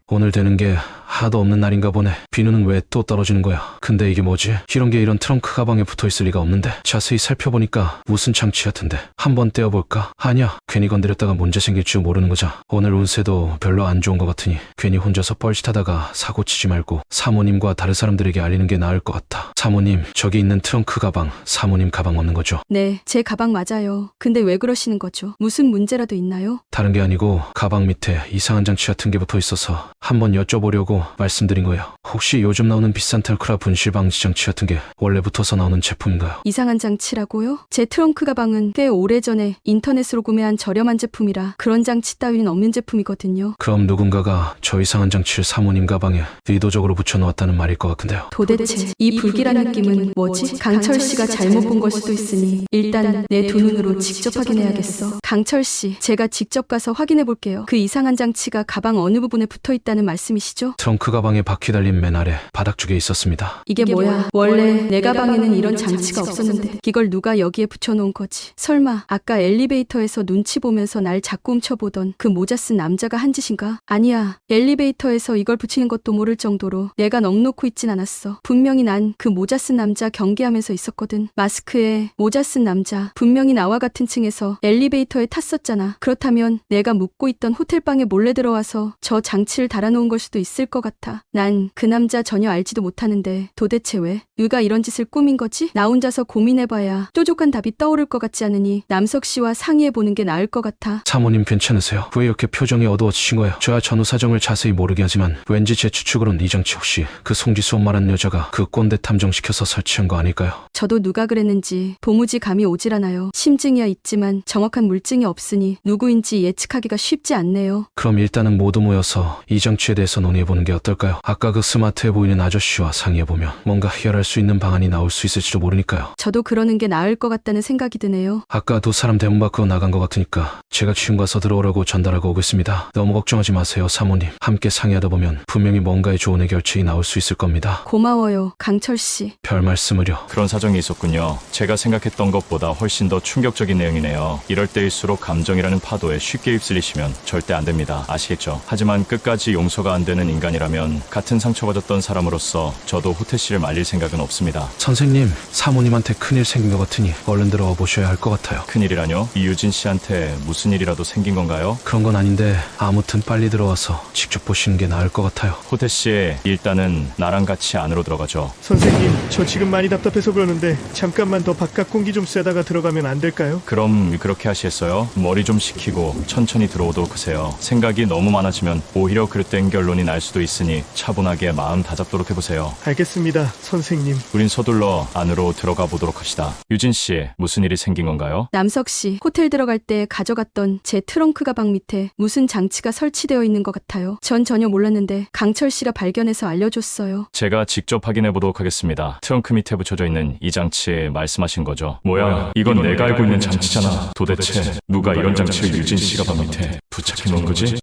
오늘 되는 게 하도 없는 날인가 보네. 비누는 왜 또 떨어지는 거야? 근데 이게 뭐지? 이런 게 이런 트렁크 가방에 붙어있을 리가 없는데. 자세히 살펴보니까 무슨 장치 같은데. 한번 떼어볼까? 아니야. 괜히 건드렸다가 문제 생길 줄 모르는 거자. 오늘 운세도 별로 안 좋은 것 같으니 괜히 혼자서 뻘짓하다가 사고 치지 말고 사모님과 다른 사람들에게 알리는 게 나을 것 같아. 사모님, 저기 있는 트렁크 가방 사모님 가방 없는 거죠? 네, 제 가방 맞아요. 근데 왜 그러시는 거죠? 무슨 문제라도 있나요? 다른 게 아니고 가방 밑에 이상한 장치 같은 게 붙어 있어서 한번 여쭤보려고 말씀드린 거예요. 혹시 요즘 나오는 비싼 텔크라 분실 방지 장치 같은 게 원래 붙어서 나오는 제품인가요? 이상한 장치라고요? 제 트렁크 가방은 꽤 오래전에 인터넷으로 구매한 저렴한 제품이라 그런 장치 따위는 없는 제품이거든요. 그럼 누군가가 저 이상한 장치를 사모님 가방에 의도적으로 붙여놓았다는 말일 것 같은데요. 도대체 이 불길한 느낌은 뭐지? 강철 씨가 잘못 본 걸 수도 있으니 일단 내 두 눈으로 직접 확인해야겠어. 강철 씨, 제가 직접 가서 확인해 볼게요. 그 이상한 장치가 가방 어느 부분에 붙어 있다는 말씀이시죠? 트렁크 가방에 바퀴 달린 맨 아래 바닥쪽에 있었습니다. 이게 뭐야? 원래 내 가방에는 이런 장치가 없었는데 이걸 누가 여기에 붙여놓은 거지? 설마 아까 엘리베이터에서 눈치 보면서 날 자꾸 훔쳐보던 그 모자 쓴 남자가 한 짓인가? 아니야. 엘리베이터에서 이걸 붙이는 것도 모를 정도로 내가 넋 놓고 있진 않았어. 분명히 난 그 모자 쓴 남자 경계하면서 있었거든. 마스크에 모자 쓴 남자 분명히 나와 같은 층에서 엘리베이터에 탔었잖아. 그렇다면 내가 묵고 있던 호텔방에 몰래 들어와서 저 장치를 달아놓은 걸 수도 있을 것 같아. 난 그 남자 전혀 알지도 못하는데 도대체 왜 누가 이런 짓을 꾸민 거지? 나 혼자서 고민해봐야 뾰족한 답이 떠오를 것 같지 않으니 남석 씨와 상의해보는 게 나을 것 같아. 사모님 괜찮으세요? 왜 이렇게 표정이 어두워지신 거예요? 저야 전후 사정을 자세히 모르게 하지만 왠지 제 추측으론 이장치 혹시 그 송지수 말한 여자가 그 꼰대 탐정시켜서 설치한 거 아닐까요? 저도 누가 그랬는지 도무지 감이 오질 않아요. 심증이야 있지만 정확한 물증이 없으니 누구인지 예측하기가 쉽지 않네요. 그럼 일단은 모두 모여서 이장치에 대해서 논의해보는 게 어떨까요? 아까 그 스마트해 보이는 아저씨와 상의해보면 뭔가 해결할 수 있는 방안이 나올 수 있을지도 모르니까요. 저도 그러는 게 나을 것 같다는 생각이 드네요. 아까 두 사람 대문 밖으로 나간 것 같으니까 제가 지금 가서 들어오라고 전달하고 오겠습니다. 너무 걱정하지 마세요, 사모님. 함께 상의하다 보면 분명히 뭔가의 좋은 해결책이 나올 수 있을 겁니다. 고마워요, 강철 씨. 별 말씀을요. 그런 사정이 있었군요. 제가 생각했던 것보다 훨씬 더 충격적인 내용이네요. 이럴 때일수록 감정이라는 파도에 쉽게 휩쓸리시면 절대 안 됩니다. 아시겠죠? 하지만 끝까지 용서가 안 되는 인간이라면 같은 상처받았던 사람으로서 저도 호태 씨를 말릴 생각은 없습니다. 선생님, 사모님한테 큰일 생긴 것 같으니 얼른 들어와 보셔야 할 것 같아요. 큰일이라뇨? 이유진 씨한테 무슨 일이라도 생긴 건가요? 그런 건 아닌데 아무튼 빨리 들어와서 직접 보시는 게 나을 것 같아요. 호태 씨, 일단은 나랑 같이 안으로 들어가죠. 선생님, 저 지금 많이 답답해서 그러는데 잠깐만 더 바깥 공기 좀 쐬다가 들어가면 안 될까요? 그럼 그렇게 하시겠어요? 머리 좀 식히고 천천히 들어오도 크세요. 생각이 너무 많아지면 오히려 그릇된 결론이 날 수도 있으니 차분하게 마음 다잡도록 해보세요. 알겠습니다, 선생님. 우린 서둘러 안으로 들어가 보도록 합시다. 유진 씨, 무슨 일이 생긴 건가요? 남석 씨, 호텔 들어갈 때 가져갔던 제 트렁크 가방 밑에 무슨 장치가 설치되어 있는 것 같아요. 전 전혀 몰랐는데 강철 씨가 발견해서 알려줬어요. 제가 직접 확인해 보도록 하겠습니다. 트렁크 밑에 붙여져 있는 이 장치 말씀하신 거죠? 뭐야, 이건 내가 알고 있는 장치잖아. 도대체 누가 이런 장치를 유진 씨 가방 밑에 부착해 놓은 거지?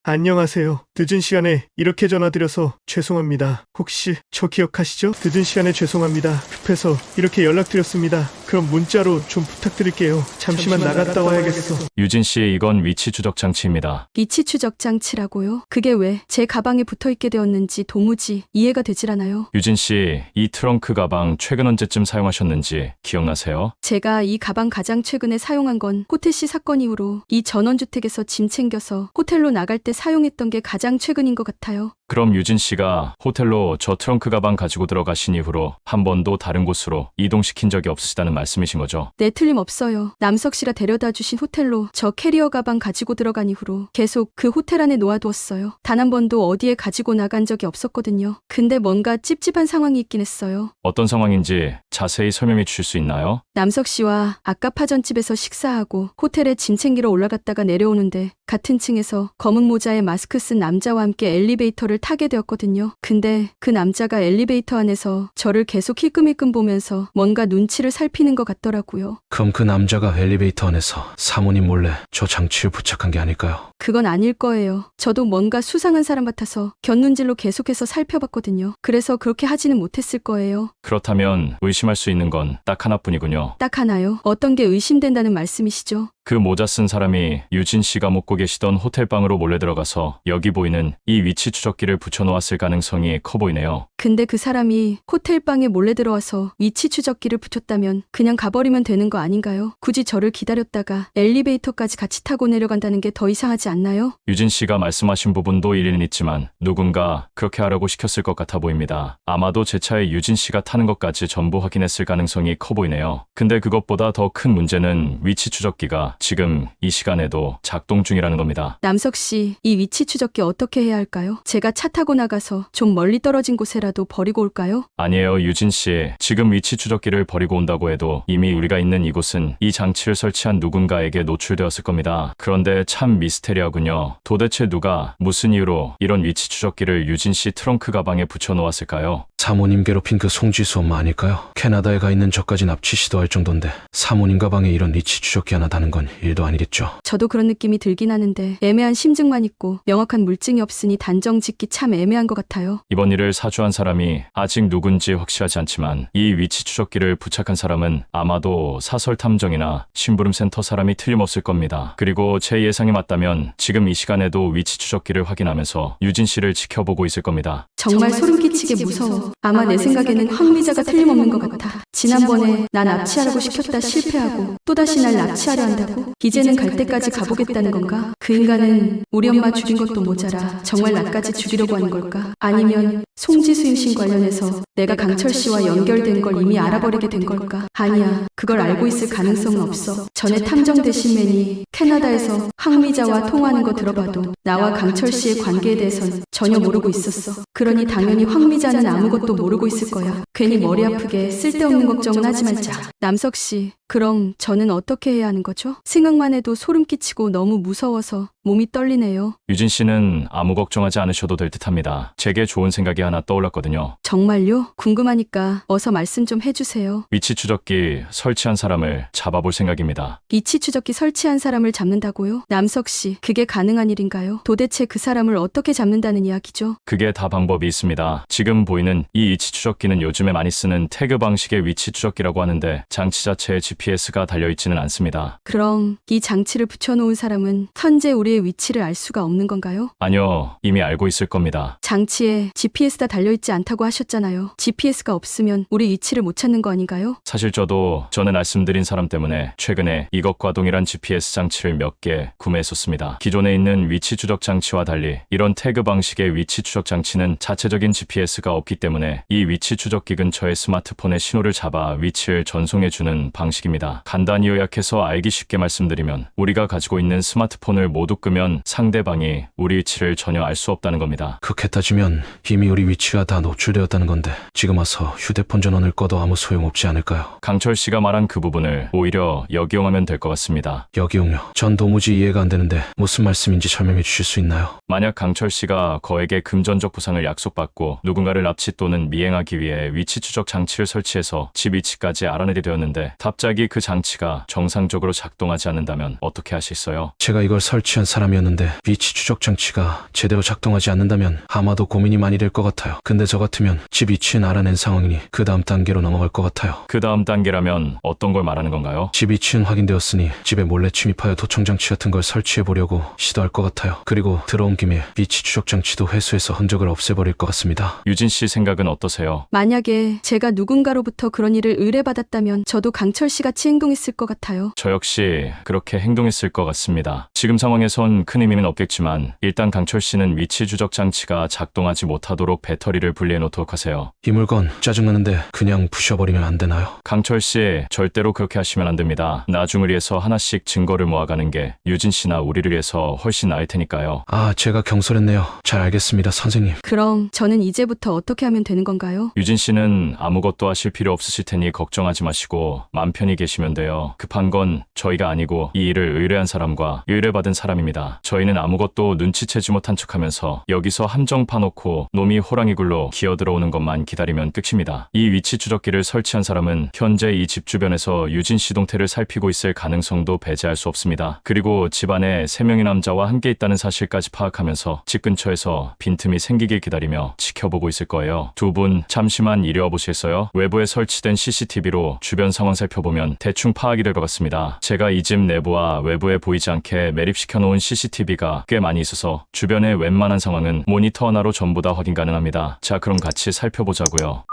안녕하세요. 늦은 시간에 이렇게 전화드려서 죄송합니다. 혹시 저 기억하시죠? 늦은 시간에 죄송합니다. 급해서 이렇게 연락드렸습니다. 그럼 문자로 좀 부탁드릴게요. 잠시만 나갔다 와야겠어. 유진 씨, 이건 위치 추적 장치입니다. 위치 추적 장치라고요? 그게 왜 제 가방에 붙어있게 되었는지 도무지 이해가 되질 않아요. 유진 씨, 이 트렁크 가방 최근 언제쯤 사용하셨는지 기억나세요? 제가 이 가방 가장 최근에 사용한 건 호태 씨 사건 이후로 이 전원주택에서 짐 챙겨서 호텔로 나갈 때 사용했던 게 가장 최근인 것 같아요. 그럼 유진 씨가 호텔로 저 트렁크 가방 가지고 들어가신 이후로 한 번도 다른 곳으로 이동시킨 적이 없으시다는 말씀이신 거죠? 네, 틀림없어요. 남석 씨가 데려다 주신 호텔로 저 캐리어 가방 가지고 들어간 이후로 계속 그 호텔 안에 놓아두었어요. 단 한 번도 어디에 가지고 나간 적이 없었거든요. 근데 뭔가 찝찝한 상황이 있긴 했어요. 어떤 상황인지 자세히 설명해 주실 수 있나요? 남석 씨와 아까 파전집에서 식사하고 호텔에 짐 챙기러 올라갔다가 내려오는데 같은 층에서 검은 모자에 마스크 쓴 남자와 함께 엘리베이터를 타게 되었거든요. 근데 그 남자가 엘리베이터 안에서 저를 계속 힐끔힐끔 보면서 뭔가 눈치를 살피는 것 같더라고요. 그럼 그 남자가 엘리베이터 안에서 사모님 몰래 저 장치를 부착한 게 아닐까요? 그건 아닐 거예요. 저도 뭔가 수상한 사람 같아서 곁눈질로 계속해서 살펴봤거든요. 그래서 그렇게 하지는 못했을 거예요. 그렇다면 의심할 수 있는 건 딱 하나뿐이군요. 딱 하나요? 어떤 게 의심된다는 말씀이시죠? 그 모자 쓴 사람이 유진 씨가 묵고 계시던 호텔방으로 몰래 들어가서 여기 보이는 이 위치 추적기를 붙여놓았을 가능성이 커 보이네요. 근데 그 사람이 호텔방에 몰래 들어와서 위치 추적기를 붙였다면 그냥 가버리면 되는 거 아닌가요? 굳이 저를 기다렸다가 엘리베이터까지 같이 타고 내려간다는 게 더 이상하지 않나요? 유진 씨가 말씀하신 부분도 일리는 있지만 누군가 그렇게 하라고 시켰을 것 같아 보입니다. 아마도 제 차에 유진 씨가 타는 것까지 전부 확인했을 가능성이 커 보이네요. 근데 그것보다 더 큰 문제는 위치 추적기가 지금 이 시간에도 작동 중이라는 겁니다. 남석 씨, 이 위치 추적기 어떻게 해야 할까요? 제가 차 타고 나가서 좀 멀리 떨어진 곳에라도 버리고 올까요? 아니에요, 유진 씨. 지금 위치 추적기를 버리고 온다고 해도 이미 우리가 있는 이곳은 이 장치를 설치한 누군가에게 노출되었을 겁니다. 그런데 참 미스테리하군요. 도대체 누가 무슨 이유로 이런 위치 추적기를 유진 씨 트렁크 가방에 붙여놓았을까요? 사모님 괴롭힌 그 송지수 엄마 아닐까요? 캐나다에 가 있는 저까지 납치 시도할 정도인데 사모님 가방에 이런 위치 추적기 하나 다는 건 일도 아니겠죠. 저도 그런 느낌이 들긴 하는데 애매한 심증만 있고 명확한 물증이 없으니 단정 짓기 참 애매한 것 같아요. 이번 일을 사주한 사람이 아직 누군지 확실하지 않지만 이 위치 추적기를 부착한 사람은 아마도 사설 탐정이나 심부름 센터 사람이 틀림없을 겁니다. 그리고 제 예상이 맞다면 지금 이 시간에도 위치 추적기를 확인하면서 유진 씨를 지켜보고 있을 겁니다. 정말 소름 끼치게 무서워. 아마 내 생각에는 황미자가 틀림없는 것 같아. 지난번에 난 납치하라고 시켰다 실패하고 또다시 날 납치하려 한다고? 이제는 갈 때까지 가보겠다는 건가? 그 인간은 우리 엄마 죽인 것도 모자라 정말 나까지 죽이려고 하는 걸까? 아니면 송지수 임신 관련해서 내가 강철 씨와 연결된 걸 이미 알아버리게 된 걸까? 아니야, 그걸 알고 있을 가능성은 없어. 전에 탐정 대신맨이 캐나다에서 황미자와 통화하는 거 들어봐도 나와 강철 씨의 관계에 대해선 전혀 모르고 있었어. 그러니 당연히 황미자는 아무것도 모르고 있을 거야. 괜히 머리 아프게 쓸데없는 걱정은 하지 말자. 남석 씨, 그럼 저는 어떻게 해야 하는 거죠? 생각만 해도 소름 끼치고 너무 무서워서 몸이 떨리네요. 유진 씨는 아무 걱정하지 않으셔도 될 듯합니다. 제게 좋은 생각이 하나 떠올랐거든요. 정말요? 궁금하니까 어서 말씀 좀 해주세요. 위치 추적기 설치한 사람을 잡아볼 생각입니다. 위치 추적기 설치한 사람을 잡는다고요? 남석 씨, 그게 가능한 일인가요? 도대체 그 사람을 어떻게 잡는다는 이야기죠? 그게 다 방법이 있습니다. 지금 보이는 이 위치 추적기는 요즘에 많이 쓰는 태그 방식의 위치 추적기라고 하는데 장치 자체에 GPS가 달려있지는 않습니다. 그럼 이 장치를 붙여놓은 사람은 현재 우리의 위치를 알 수가 없는 건가요? 아니요, 이미 알고 있을 겁니다. 장치에 GPS가 달려있지 않다고 하셨잖아요. GPS가 없으면 우리 위치를 못 찾는 거 아닌가요? 사실 저도 전에 말씀드린 사람 때문에 최근에 이것과 동일한 GPS 장치를 몇 개 구매했었습니다. 기존에 있는 위치 추적 장치와 달리 이런 태그 방식의 위치 추적 장치는 자체적인 GPS가 없기 때문에 이 위치 추적기 근처의 스마트폰의 신호를 잡아 위치를 전송해주는 방식입니다. 간단히 요약해서 알기 쉽게 말씀드리면 우리가 가지고 있는 스마트폰을 모두 끄면 상대방이 우리 위치를 전혀 알 수 없다는 겁니다. 그렇게 따지면 이미 우리 위치가 다 노출되었다는 건데 지금 와서 휴대폰 전원을 꺼도 아무 소용없지 않을까요? 강철 씨가 말한 그 부분을 오히려 역이용하면 될 것 같습니다. 역이용요? 전 도무지 이해가 안 되는데 무슨 말씀인지 설명해 주실 수 있나요? 만약 강철 씨가 거액의 금전적 보상을 약속받고 누군가를 납치 또는 미행하기 위해 위치 추적 장치를 설치해서 집 위치까지 알아내게 되었는데 갑자기 그 장치가 정상적으로 작동하지 않는다면 어떻게 하시겠어요? 제가 이걸 설치한 사람이었는데 위치 추적 장치가 제대로 작동하지 않는다면 아마도 고민이 많이 될 것 같아요. 근데 저 같으면 집 위치는 알아낸 상황이니 그 다음 단계로 넘어갈 것 같아요. 그 다음 단계라면 어떤 걸 말하는 건가요? 집 위치는 확인되었으니 집에 몰래 침입하여 도청 장치 같은 걸 설치해 보려고 시도할 것 같아요. 그리고 들어온 김에 위치 추적 장치도 회수해서 흔적을 없애버릴 것 같습니다. 유진 씨 생각은 어떠세요? 만약에 제가 누군가로부터 그런 일을 의뢰받았다면 저도 강철 씨 같이 행동했을 것 같아요. 저 역시 그렇게 행동했을 것 같습니다. 지금 상황에선 큰 의미는 없겠지만 일단 강철 씨는 위치 추적 장치가 작동하지 못하도록 배터리를 분리해 놓도록 하세요. 이 물건 짜증나는데 그냥 부셔버리면 안 되나요? 강철 씨, 절대로 그렇게 하시면 안 됩니다. 나중을 위해서 하나씩 증거를 모아가는 게 유진 씨나 우리를 위해서 훨씬 나을 테니까요. 아, 제가 경솔했네요. 잘 알겠습니다, 선생님. 그럼 저는 이제부터 어떻게 하면 되는 건가요? 유진 씨는 아무것도 하실 필요 없으실 테니 걱정하지 마시고 맘 편히 계시면 돼요. 급한 건 저희가 아니고 이 일을 의뢰한 사람과 의뢰받은 사람입니다. 저희는 아무것도 눈치채지 못한 척하면서 여기서 함정 파놓고 놈이 호랑이 굴로 기어들어오는 것만 기다리면 끝입니다. 이 위치 추적기를 설치한 사람은 현재 이 집 주변에서 유진 씨 동태를 살피고 있을 가능성도 배제할 수 없습니다. 그리고 집안에 3명의 남자와 함께 있다는 사실까지 파악하면서 집 근처에서 빈틈이 생기길 기다리며 지켜보고 있을 거예요. 두 분 잠시만 이리 와 보시겠어요? 외부에 설치된 CCTV로 주변 상황 살펴보면 대충 파악이 될 것 같습니다. 제가 이 집 내부와 외부에 보이지 않게 매립시켜 놓은 CCTV가 꽤 많이 있어서 주변의 웬만한 상황은 모니터 하나로 전부 다 확인 가능합니다. 자, 그럼 같이 살펴보자고요.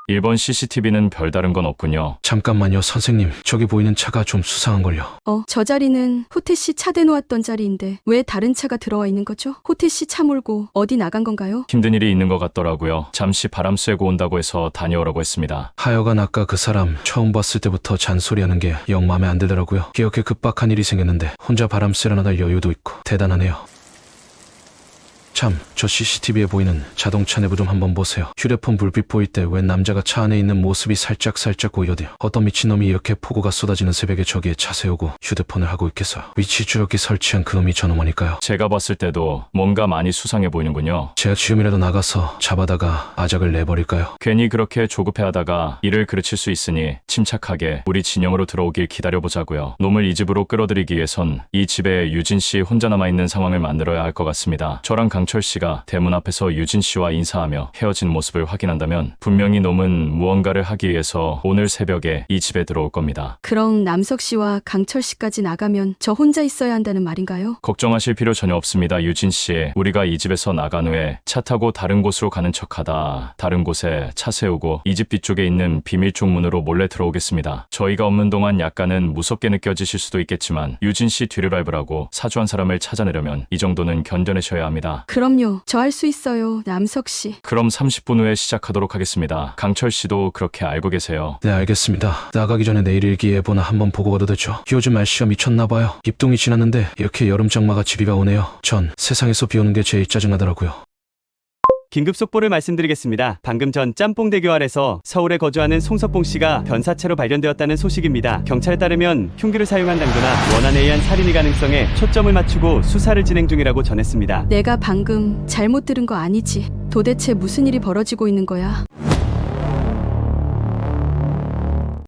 1번 CCTV는 별다른 건 없군요. 잠깐만요, 선생님. 저기 보이는 차가 좀 수상한걸요. 저 자리는 호태 씨 차 대놓았던 자리인데 왜 다른 차가 들어와 있는 거죠? 호태 씨 차 몰고 어디 나간 건가요? 힘든 일이 있는 것 같더라고요. 잠시 바람 쐬고 온다고 해서 다녀오라고 했습니다. 하여간 아까 그 사람 처음 봤을 때부터 잔소리하는 게 영 마음에 안 들더라고요. 이렇게 급박한 일이 생겼는데 혼자 바람 쐬러 나갈 여유도 있고 대단하네요. 참, 저 CCTV에 보이는 자동차 내부 좀 한번 보세요. 휴대폰 불빛 보일 때 웬 남자가 차 안에 있는 모습이 살짝 보이거든요. 어떤 미친놈이 이렇게 폭우가 쏟아지는 새벽에 저기에 차 세우고 휴대폰을 하고 있겠어요. 위치 추적기 설치한 그놈이 저놈 아닐까요? 제가 봤을 때도 뭔가 많이 수상해 보이는군요. 제가 지금이라도 나가서 잡아다가 아작을 내버릴까요? 괜히 그렇게 조급해하다가 일을 그르칠 수 있으니 침착하게 우리 진영으로 들어오길 기다려보자고요. 놈을 이 집으로 끌어들이기 위해선 이 집에 유진 씨 혼자 남아있는 상황을 만들어야 할 것 같습니다. 저랑 강 강철 씨가 대문 앞에서 유진 씨와 인사하며 헤어진 모습을 확인한다면 분명히 놈은 무언가를 하기 위해서 오늘 새벽에 이 집에 들어올 겁니다. 그럼 남석 씨와 강철 씨까지 나가면 저 혼자 있어야 한다는 말인가요? 걱정하실 필요 전혀 없습니다. 유진 씨, 우리가 이 집에서 나간 후에 차 타고 다른 곳으로 가는 척하다 다른 곳에 차 세우고 이 집 뒤쪽에 있는 비밀 쪽 문으로 몰래 들어오겠습니다. 저희가 없는 동안 약간은 무섭게 느껴지실 수도 있겠지만 유진 씨 뒤를 밟으라고 사주한 사람을 찾아내려면 이 정도는 견뎌내셔야 합니다. 그럼요. 저 할 수 있어요. 남석 씨. 그럼 30분 후에 시작하도록 하겠습니다. 강철 씨도 그렇게 알고 계세요. 네, 알겠습니다. 나가기 전에 내일 일기예보나 한번 보고 가도 되죠. 요즘 날씨가 미쳤나봐요. 입동이 지났는데 이렇게 여름장마같이 비가 오네요. 전 세상에서 비 오는 게 제일 짜증나더라고요. 긴급 속보를 말씀드리겠습니다. 방금 전 짬뽕대교 아래서 서울에 거주하는 송석봉 씨가 변사체로 발견되었다는 소식입니다. 경찰에 따르면 흉기를 사용한 당도나 원한에 의한 살인의 가능성에 초점을 맞추고 수사를 진행 중이라고 전했습니다. 내가 방금 잘못 들은 거 아니지? 도대체 무슨 일이 벌어지고 있는 거야?